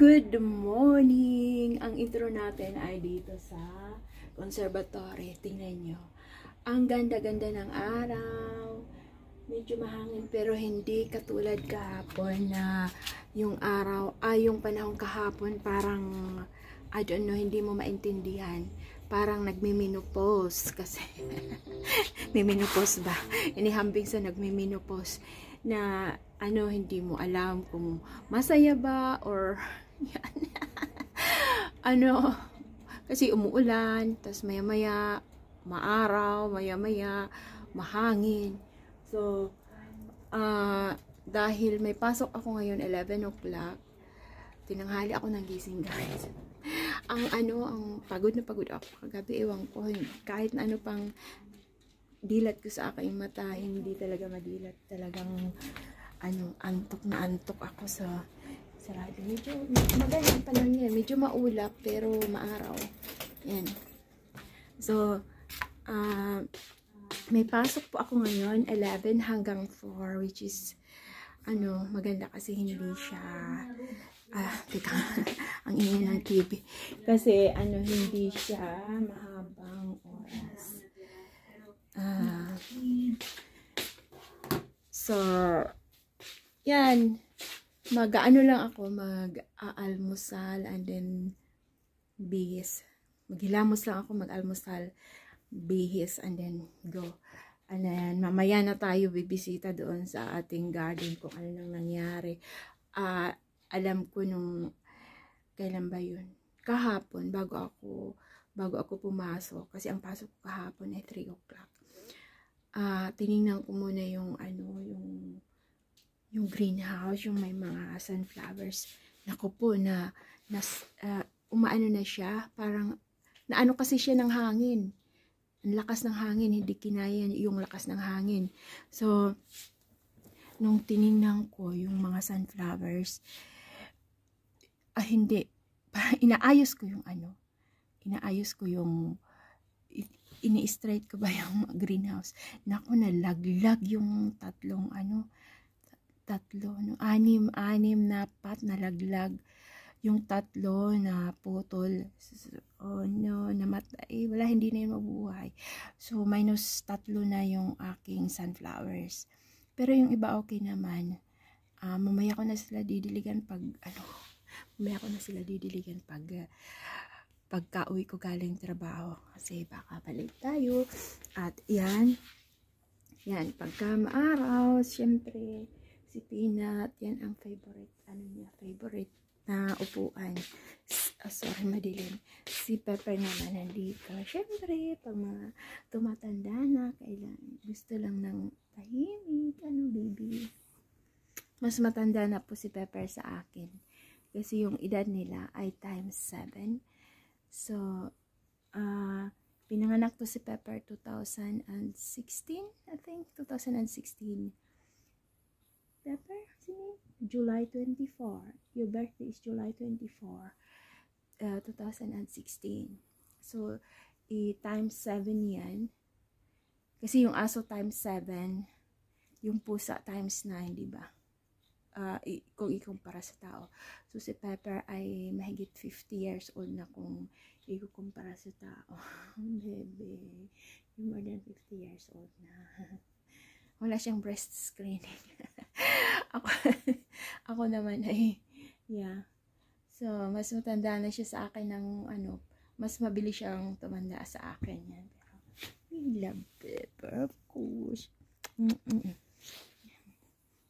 Good morning! Ang intro natin ay dito sa conservatory. Tingnan nyo. Ang ganda-ganda ng araw. Medyo mahangin pero hindi katulad kahapon na yung araw, yung panahon kahapon parang, I don't know, hindi mo maintindihan. Parang nagmiminopause kasi may menopause ba? Inihambing sa nagmiminopause na hindi mo alam kung masaya ba or yan. Kasi umuulan, tas maya-maya maaraw, maya-maya mahangin. So, dahil may pasok ako ngayon 11 o'clock, tinanghali ako ng gising, guys. Ang pagod na pagod ako kagabi, ewan ko, kahit na pang dilat ko sa aking mata, hindi talaga madilat. Talagang antok na antok ako sa radyo. Medyo magandang panahon yan, medyo maulap pero maaraw. Yan. So, may pasok po ako ngayon 11 hanggang 4, which is maganda kasi hindi siya teka, ang ingay ng TV kasi hindi siya mahabang oras. So yan, lang ako, mag-aalmusal and then bihis. Maghilamos lang ako, mag-almusal, bihis, and then go. And then mamaya na tayo bibisita doon sa ating garden kung ano nang nangyari. Alam ko nung kailan ba yun? Kahapon, bago ako pumasok, kasi ang pasok ko kahapon ay 3 o'clock. Tiningnan ko muna yung greenhouse, yung may mga sunflowers. Naku po, umaano na siya, parang naano kasi siya ng hangin. Ang lakas ng hangin, hindi kinaya yung lakas ng hangin. So, nung tiningnan ko yung mga sunflowers, hindi, inaayos ko yung ini-straight ko ba yung greenhouse. Naku, nalaglag yung anim na pot nalaglag. Yung 3 na putol. Oh no, namatay. Wala, hindi na yun mabuhay. So, minus 3 na yung aking sunflowers. Pero yung iba okay naman. Mamaya ko na sila didiligan pagka-uwi ko galing trabaho. Kasi baka balik tayo. At yan, pagka maaraw, syempre, si Peanut, yan ang favorite na upuan. Sorry, madilim. Si Pepper naman nandito. Syempre, pag mga tumatanda na, gusto lang ng tahimik, baby. Mas matanda na po si Pepper sa akin. Kasi yung edad nila ay times 7. So, pinanganak to si Pepper 2016, I think. 2016. Pepper, July 24. Your birthday is July 24, 2016. So, times 7 yan. Kasi yung aso times 7, yung pusa times 9, diba? Kung ikumpara sa tao. So, si Pepper ay mahigit 50 years old na kung ikukumpara sa tao. Bebe, yung more than 50 years old na. Wala siyang breast screening. ako naman ay, yeah. So, mas matanda na siya sa akin ng mas mabilis siyang tumanda sa akin. Yan. I love Pepper, of course.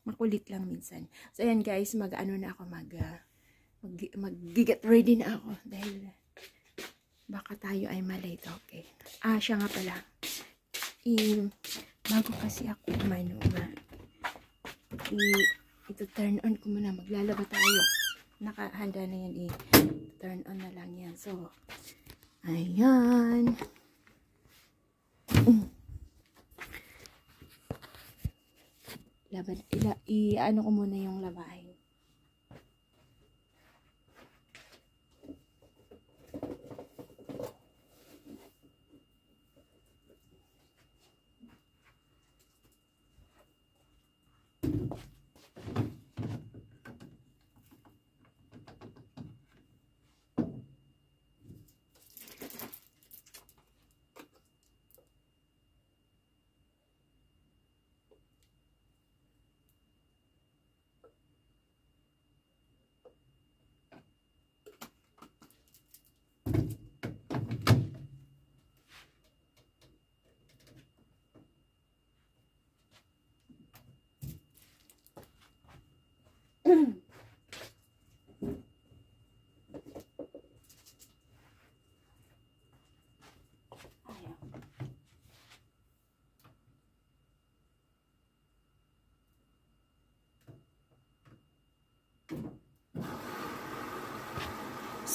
Makulit lang minsan. So, ayan guys, na ako, mag-get ready na ako. Dahil, baka tayo ay malate. Okay. Siya nga pala. Bago kasi ako ito turn on ko muna. Maglalaba tayo. Nakahanda na yan. Turn on na lang yan. So, ayan. Ano ko muna yung labahin.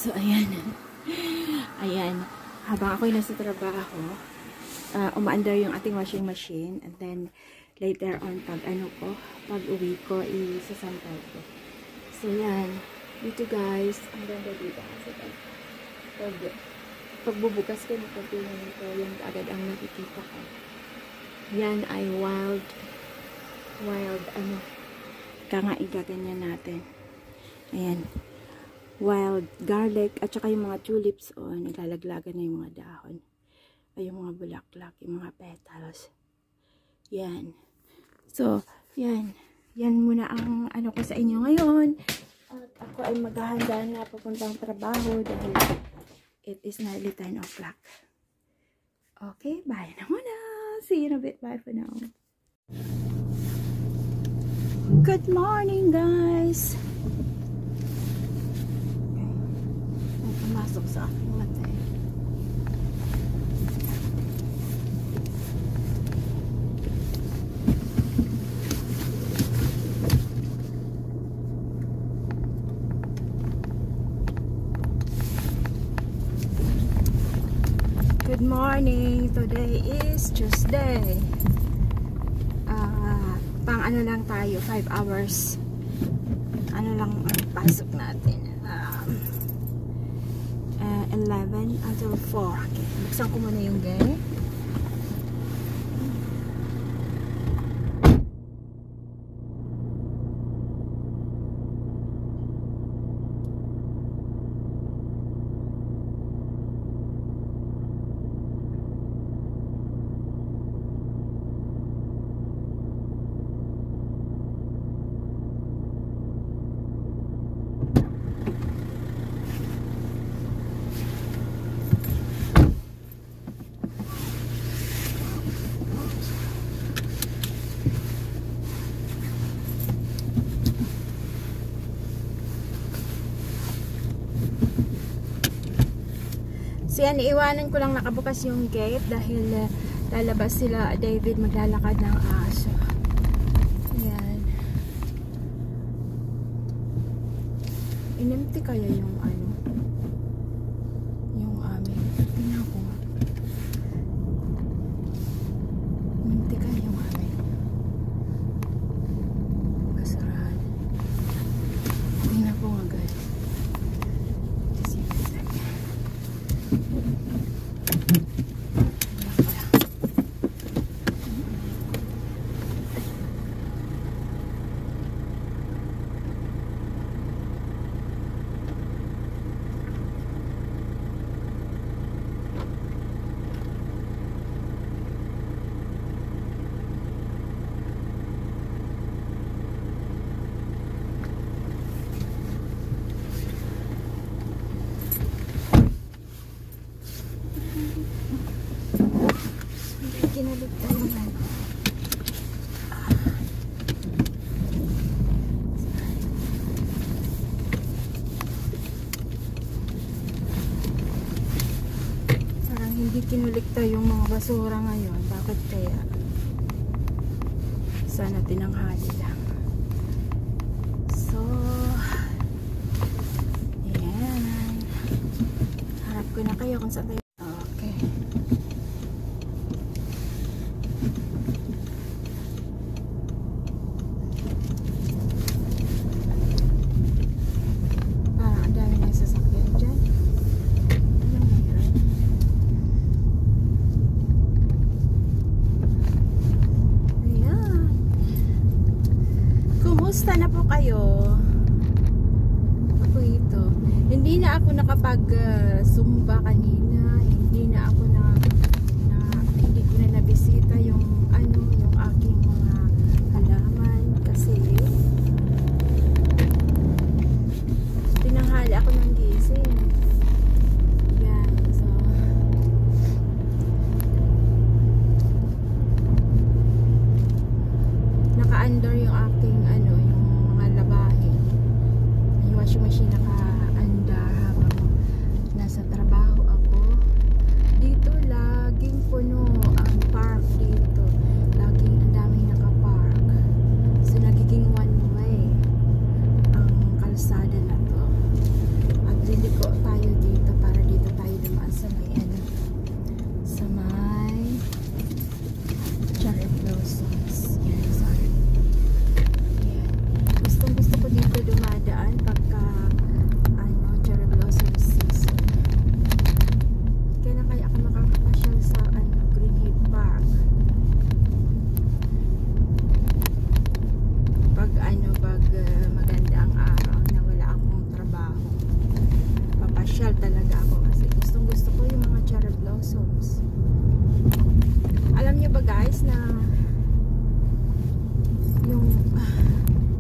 So, ayan. Ayan. Habang ako'y nasa trabaho, umaandar yung ating washing machine. And then, later on, pag uwi ko, isasampay ko. So, yan. Dito guys, ang ganda dito. Kasi pagbubukas ko na pagtingin nito, yan agad ang nakikita ko. Yan ay wild, kaya nga igaganyan natin. Ayan. Wild garlic at saka yung mga tulips nilalaglagan na yung mga dahon ay yung mga bulaklak, yung mga petals. Yan. So, yan muna ang ko sa inyo ngayon. At ako ay maghahanda na papuntang trabaho dahil it is nearly 10 o'clock. Okay, bye na muna. See you in a bit. Bye for now. Good morning guys. Pumasok sa aking mata. Good morning. Today is Tuesday. Pang lang tayo, 5 hours. Lang ang pasok natin. 11 until 4. Okay, buksan ko muna yung gate. So yan, iiwanan ko lang nakabukas yung gate dahil lalabas sila David maglalakad ng aso. Yan. Inimti kaya yung yung amin. Tingnan ko nga. Inimti kaya yung amin. Basurahan. Tingnan ko nga guys. Kinaligtan naman. Parang hindi kinulikta yung mga basura ngayon. Bakit kaya? Sana tinanghali lang. So, ayan. Harap ko na kayo kung saan tayo. Okay. Kumusta na po kayo? Ako ito. Hindi na ako nakapag-zumba kanina. Hindi na ako hindi ko na nabisita yung yung aking mga halaman kasi tinanghali ako ng gising. Yan. So naka-under yung aking yung mga labahin. washing machine nakaandar habang nasa trabaho ako. Dito laging puno ang park dito. Laging ang daming nakapark. So nagiging one way ang kalsada na to. At liliko tayo dito para dito tayo dumaan sa may ano, sa may cherry blossoms. Yan, sorry. Yan. Gusto ko dito dumadaan pagka ano, cherry blossom season. Kaya ako makakapasyal sa ano, Greenhead Park. Pag maganda ang araw na wala akong trabaho, papasyal talaga ako kasi gusto ko yung mga cherry blossoms. Alam niyo ba guys na yung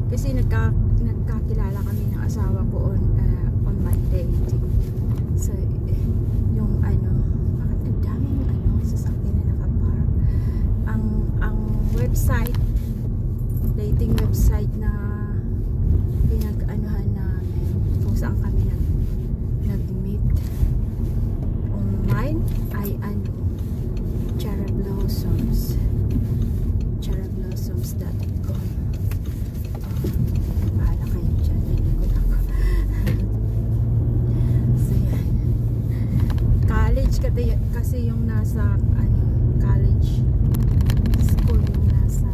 kasi nagkakilala kami ng asawa ko on Monday. So yung ano, bakit ang daming ano sasakyan na nakapark. Ang website, dating website na pinag-anuhan namin kung saan kami nag-meet online ay ano, cherry blossoms, cherryblossoms.com. Bahala kayo dyan, nilikod ako. So yan, college kasi yung nasa ano, college school yung nasa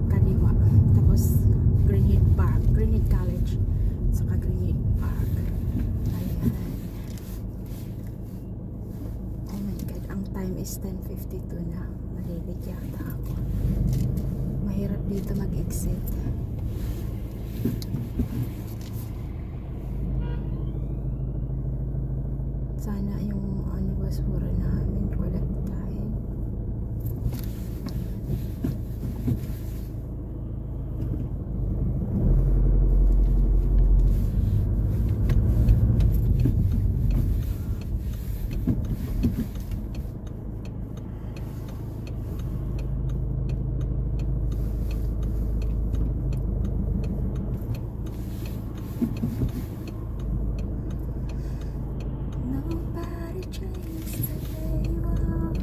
kaliwa, tapos Greenhead Park, Greenhead College, saka Greenhead Park. Ayan. Oh my god, ang time is 10:52 na. Malilig yata ako. Mahirap dito mag-exit. Sana yung ano, basura namin kolektahin. Nobody changed the day you are.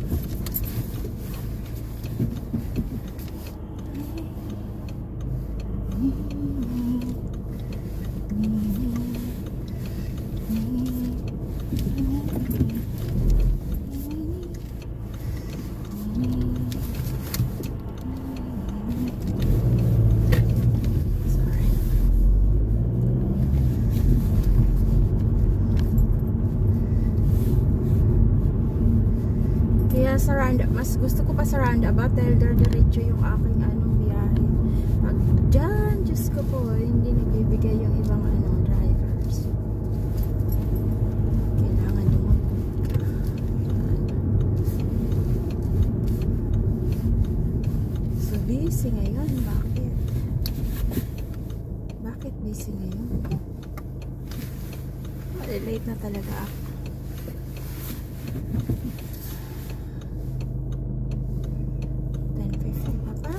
Kaya sa roundabout, mas gusto ko pa sa roundabout dahil diretso yung aking anong biyahe. Pag dyan, Diyos ko po, hindi nagbibigay yung ibang ano, drivers. Kailangan lumot. So busy ngayon, bakit? Bakit busy ngayon? Late na talaga ako.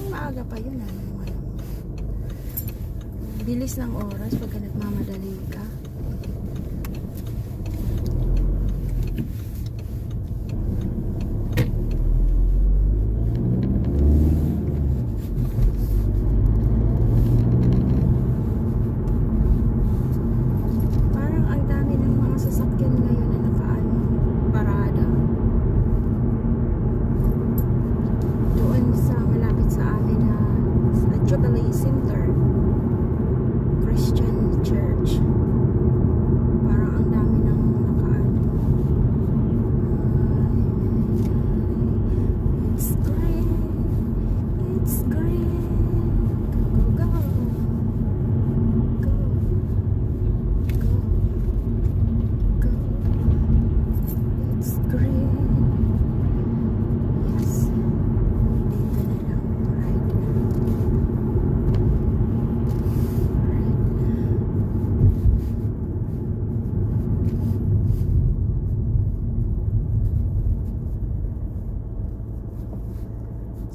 Maaga pa yun, ano. Bilis ng oras pagka nagmamadali ka. Parang ang dami ng mga sasakyan ngayon na nakaano, parada. Doon sa malapit sa amin na Jubilee Center Christian Church. Parang ang dami ng nakaano. It's great. It's great. Go, go, go. Go. Go. Go. It's great. Yes. Dito na lang. Right now.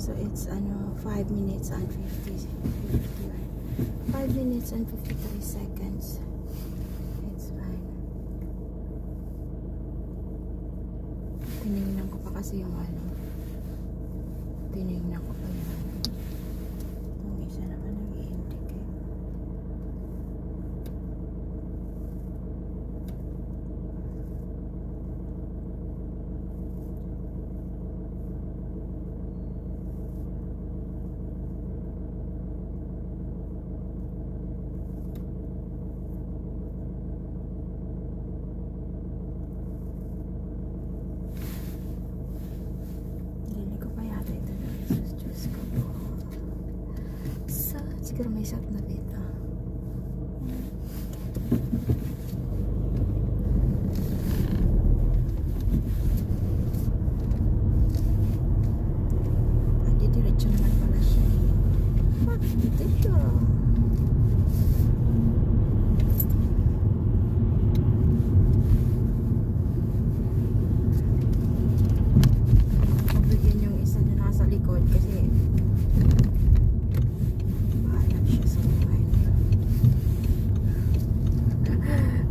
So it's ano 5 minutes and 50. 5 minutes and 53 seconds. It's fine. Tinignan ko pa kasi yung ano. Tinignan ko pa yung ano. Itong isa naman nag-i-indicate. Siguro may sakit na dito. Pwede diretso naman pala siya. Bakit siya? Bigyan yung isa na nasa likod kasi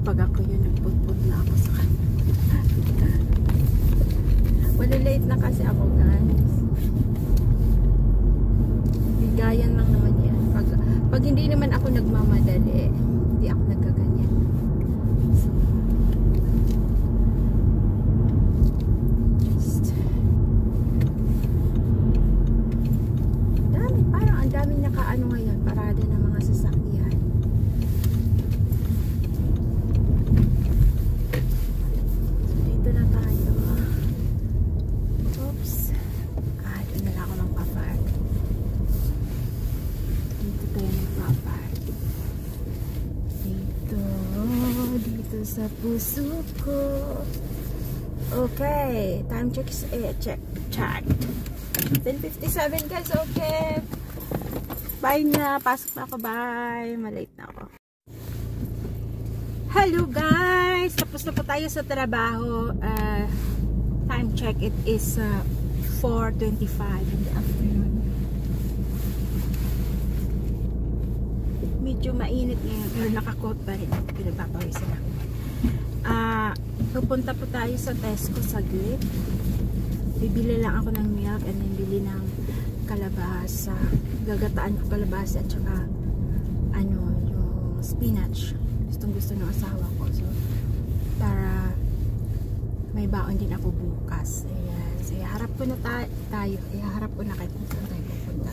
pag ako yun, nagputput na ako sa kanya. Malilate na kasi ako, guys. Bigayan lang naman yan. Pag hindi naman ako nagmamadali, hindi ako nagkaganyan. So, just dami, parang ang daming nakaano ngayon, parada ng mga sasakyan. Sa puso ko. Okay, time check is check 10:57 guys. Okay, bye na, pasok na ako, bye, malate na ako. Hello guys, tapos na po tayo sa trabaho. Time check, it is 4:25 in the afternoon. Medyo mainit ngayon pero naka-coat pa rin, pinagpapawisan ako. Pupunta po tayo sa Tesco saglit. Bibili lang ako ng milk and then bili ng kalabasa. Gagataan ko kalabasa at saka ano, yung spinach. Gustong gusto ng asawa ko. So, para may baon din ako bukas. Ayan. So, iharap ko na tayo. Iharap ko na kahit saan tayo pupunta.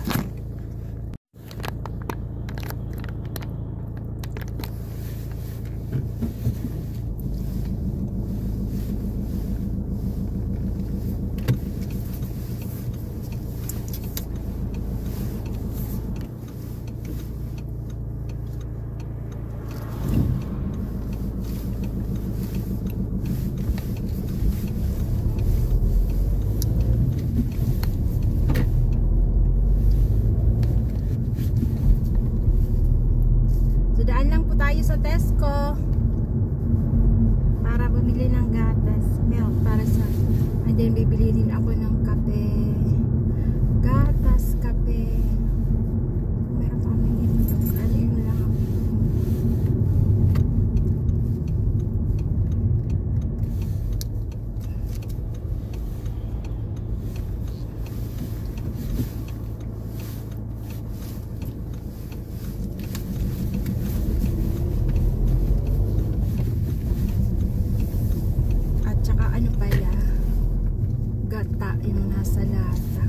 Tayo sa Tesco para bumili ng gatas, milk para sa, and then bibili din ako ng kape, gatas, kape, meron pa kami ito, ano yun lang. Ano pala, gata yung nasa lata.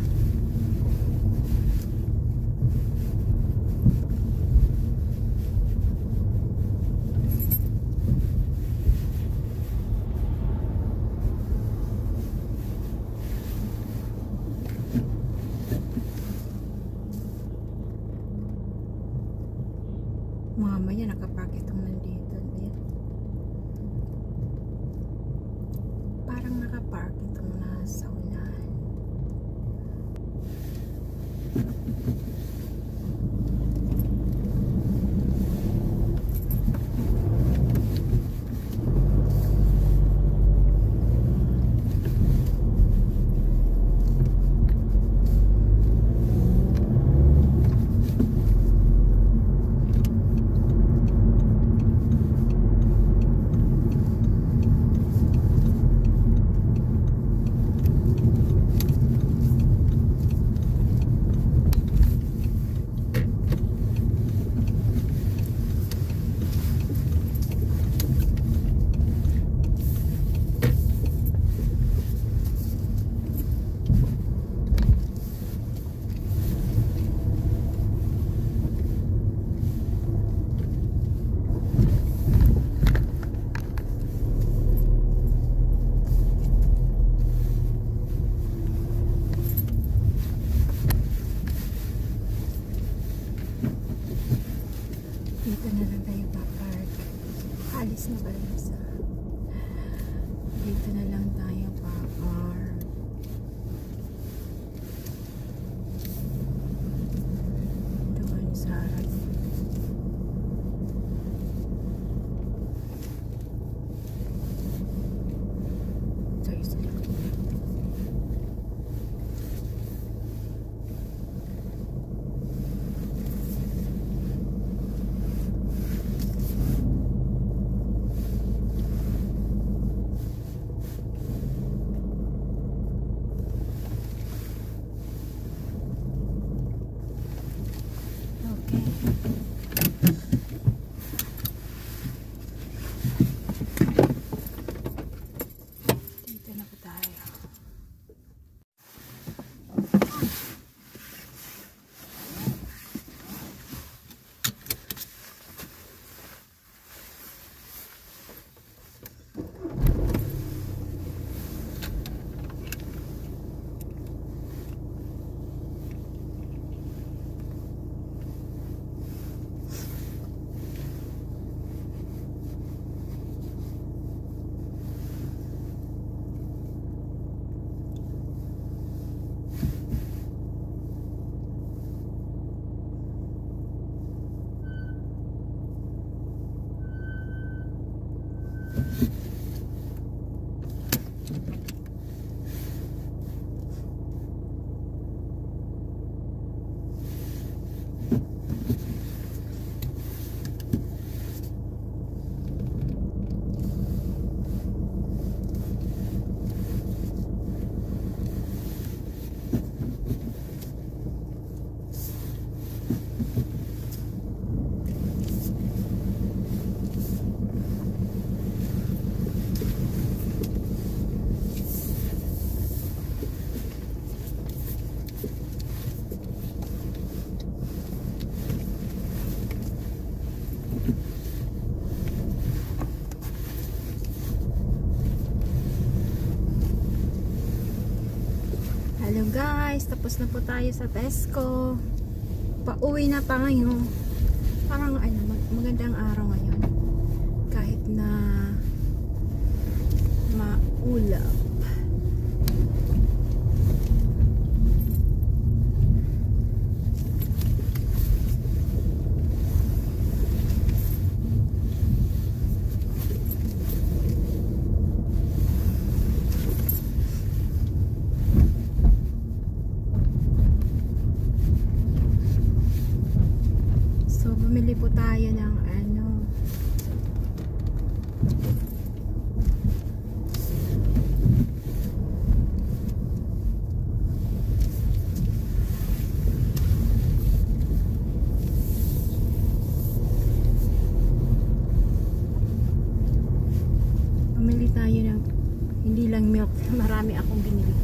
Mamaya nakapark itong nandito. Parang nakapark itong nasa unahan. Dito na lang tayo papark. Alis na pala sa dito na lang tayo papark. Doon sa harap. Tayo sa likod. Dito na po tayo. Hello guys, tapos na po tayo sa Tesco. Pauwi na pa ngayon. Parang magandang araw ngayon. Kahit na maulap. Bumili po tayo ng hindi lang milk, marami akong binili.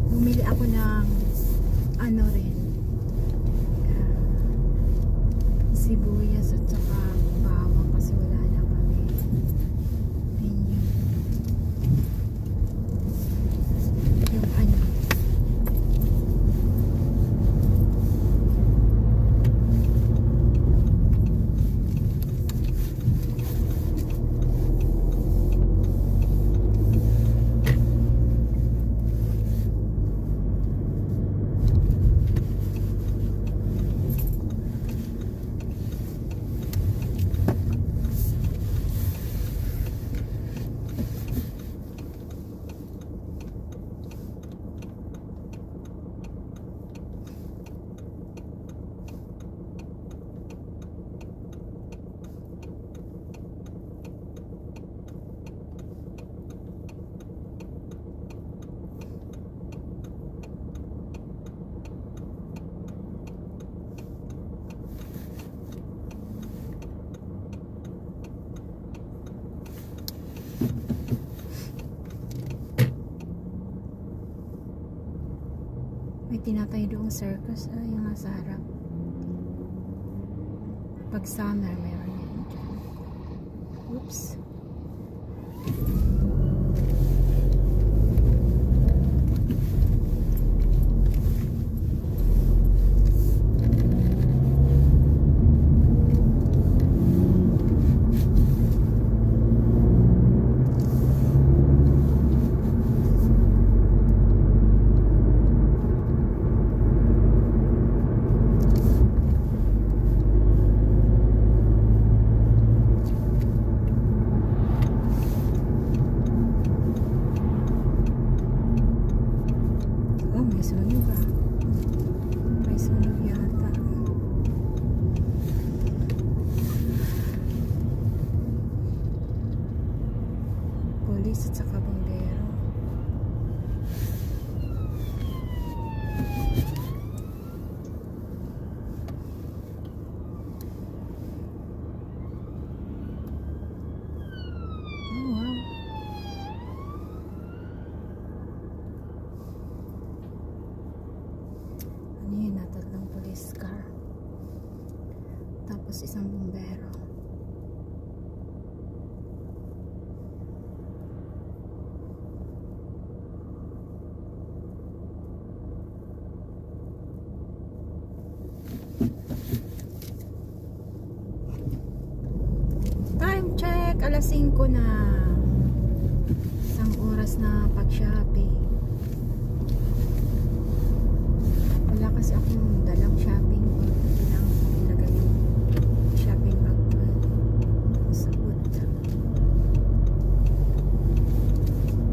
Bumili ako ng rin, sibuyas at saka bawang kasi wala na kami. Yung may tinatay doong circus yung nasa harap. Pag summer meron yan dyan. Oops. police car. Tapos isang bumbero. Time check, alas 5 na. Isang oras na pag-shopping. Wala kasi akong dalang shopping bag. Kailangan ko ilagay yung shopping bag ko sa boot.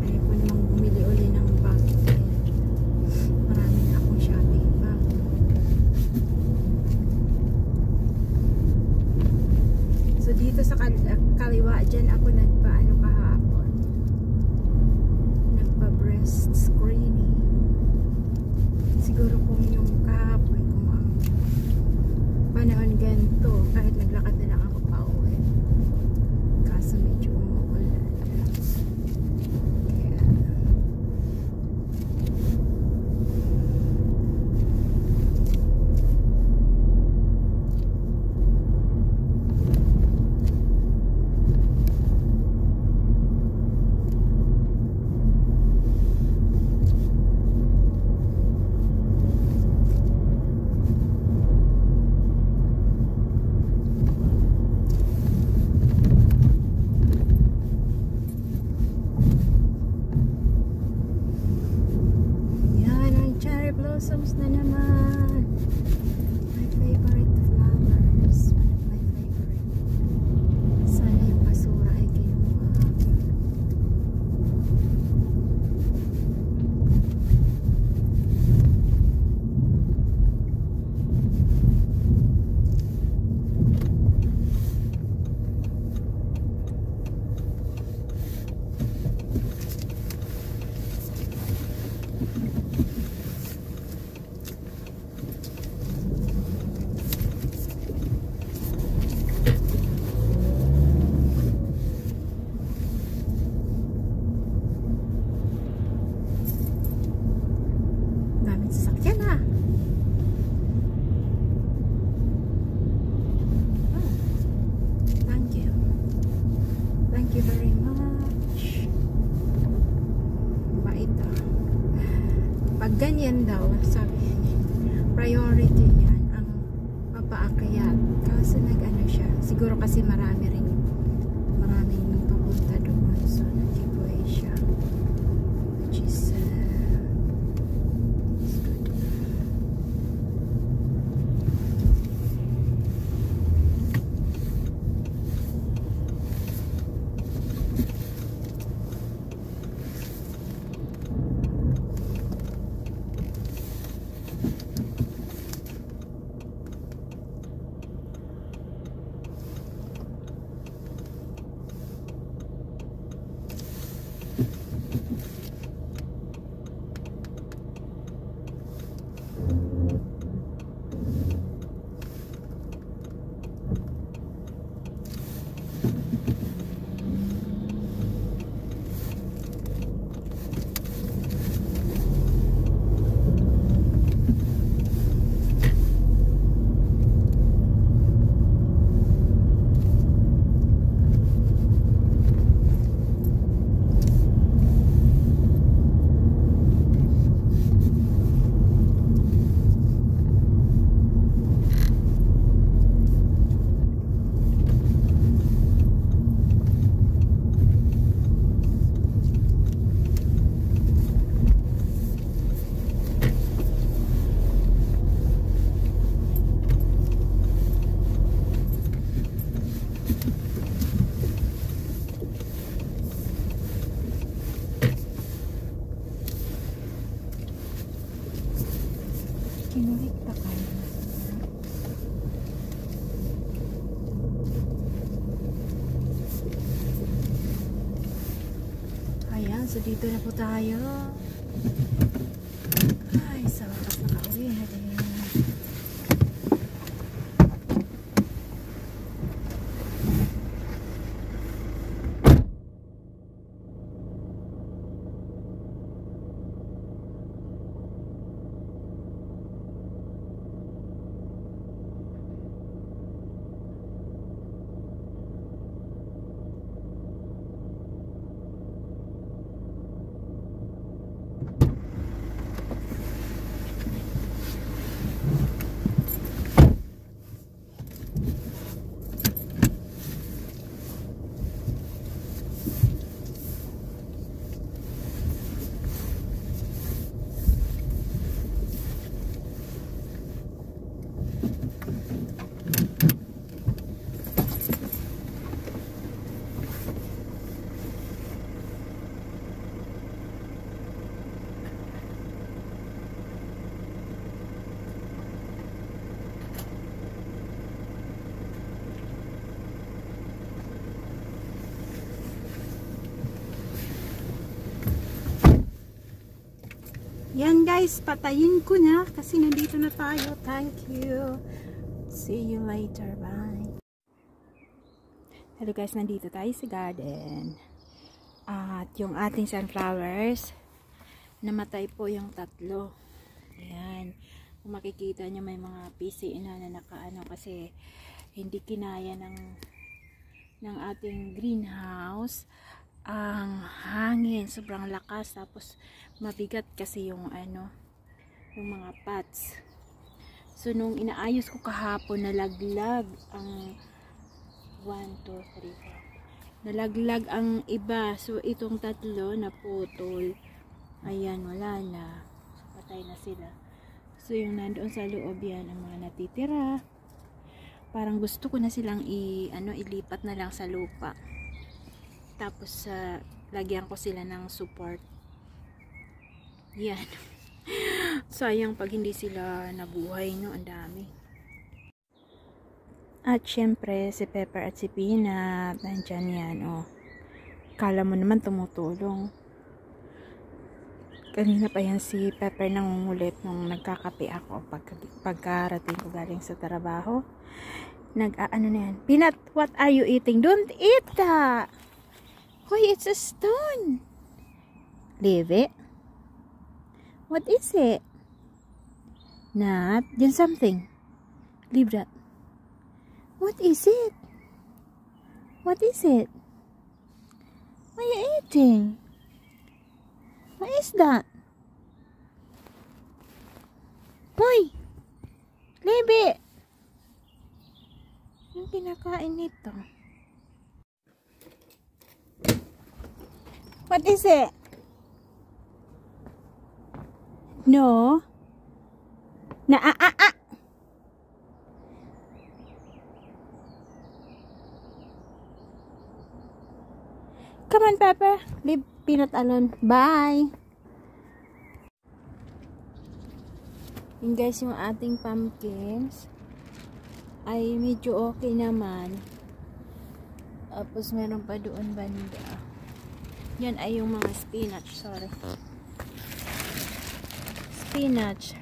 Ayaw ko namang bumili uli ng bag. Marami na akong shopping bag. So dito sa kaliwa dyan ako nagpaano kahapon. Nagpa-breast screening. Siguro kung yung kahapon kung ang panahon ganito, kahit naglakad na lang ako pa uwi. Kaso medyo umuulan. Kaya blossoms na naman. My favorite flowers. One of my favorite. Sana yung basura ay kinuha. Daming sasakyan ah. Thank you. Thank you very much. Bait ah. Pag ganyan daw, sabi niya, priority niyan ang papaakyat. Kasi nag-ano siya. Siguro kasi maraming papunta doon. So nag-giveaway siya. Which is good. Kinulikta kayo. Ayan, so dito na po tayo. Ay, sa wakas nakauwi na din. guys, patayin ko na kasi nandito na tayo. Thank you. See you later. Bye. Hello guys, nandito tayo sa garden. At yung ating sunflowers, namatay po yung 3. Ayan. Kung makikita nyo, may mga PC na nakaano kasi hindi kinaya ng ating greenhouse ang hangin, sobrang lakas, tapos mabigat kasi yung yung mga pots. So nung inaayos ko kahapon, nalaglag ang 1, 2, 3, 4, nalaglag ang iba. So itong 3 naputol. Ayan, wala na, patay na sila. So yung nandoon sa loob, yan ang mga natitira. Parang gusto ko na silang ilipat na lang sa lupa. Tapos lagyan ko sila ng support. Yan. Sayang pag hindi sila nabuhay, no? Ang dami. At syempre, si Pepper at si Peanut, nandyan yan, oh. Kala mo naman tumutulong. Kanina pa yan si Pepper nangungulit nung nagkakape ako pagkarating ko galing sa trabaho. Nag-aano na yan. Peanut, what are you eating? Don't eat that! Hoy, it's a stone. Leave it. What is it? Not. Then something. Leave that. What is it? What is it? What are you eating? What is that? Hoy! Leave it. Yung kinakain nito. What is it? No. Come on, Pepper. Leave Peanut alone. Bye. Yung guys, yung ating pumpkins ay medyo okay naman. Tapos meron pa doon banda. Yan ay yung mga spinach. Sorry. Spinach.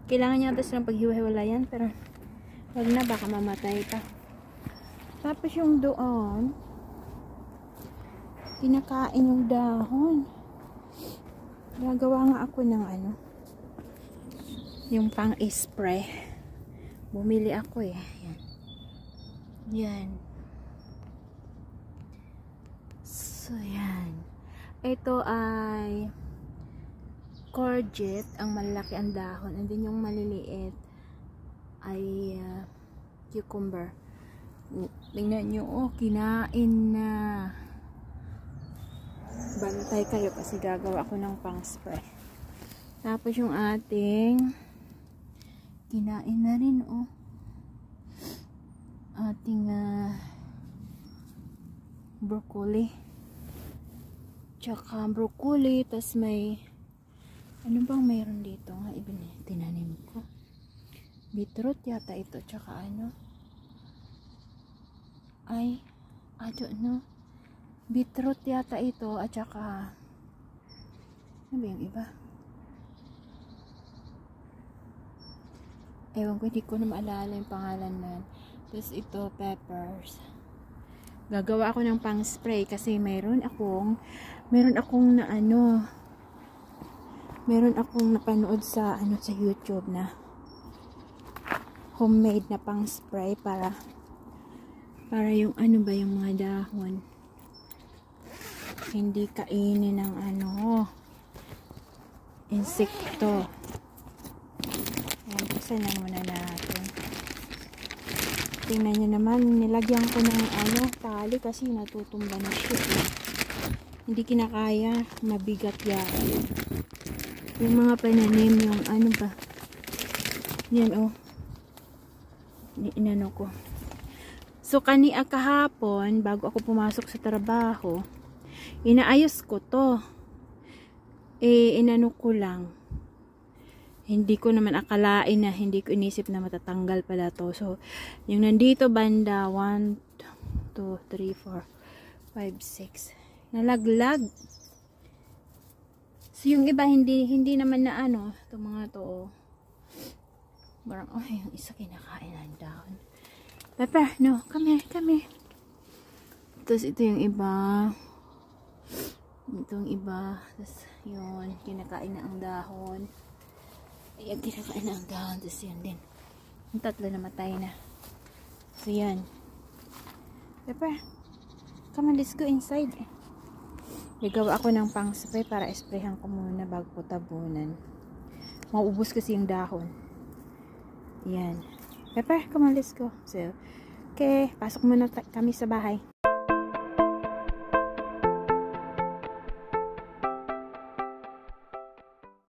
Kailangan niya tapos ng paghiwa-hiwalayan, pero wag na, baka mamatay pa. Tapos yung doon, kinakain yung dahon. Gagawa nga ako ng yung pang-spray. Bumili ako eh. Yan. Yan. So yan. Ito ay courgette, ang malaki ang dahon, and then yung maliliit ay cucumber. Tingnan nyo, oh, kinain na. Bantay kayo kasi gagawa ako ng pang spray. Tapos yung ating kinain na rin, oh, ating broccoli, tsaka broccoli. Tas may ano bang mayroon dito nga tinanim ko, beetroot yata ito, tsaka I don't know, beetroot yata ito, at tsaka ano ba yung iba, ewan ko, hindi ko na maalala yung pangalan na. Tapos ito, peppers. Gagawa ako ng pang spray kasi meron akong napanood sa sa YouTube na homemade na pang spray para yung yung mga dahon hindi kainin ng insekto. Ayan, buksan lang muna natin. Tingnan nyo naman, nilagyan ko ng tali kasi natutumba na siya. Hindi kinakaya, mabigat yan. Yung mga pananim, yung ba, yan, oh, inano ko. So kahapon bago ako pumasok sa trabaho, inaayos ko to, inano ko lang, hindi ko naman akalain na, hindi ko inisip na matatanggal pala to. So yung nandito banda 1, 2, 3, 4, 5, 6 nalaglag. So, yung iba, hindi naman na ano, itong mga to, oh. Parang, oh, yung isa kinakain ng dahon. Pepper, no, come here. Tapos, ito yung iba. Itong iba. Tapos, yun, kinakain na ang dahon. Ayan, kinakain na ang dahon. Tapos, yun din. Yung tatlo namatay na. So, yan. Pepper, come on, let's go inside. Gagawa ako ng pang-spray para sprayhan ko muna bago ko tabunan. Mauubos kasi yung dahon. Yan. Pepper, come on, let's go. So, okay, pasok muna kami sa bahay.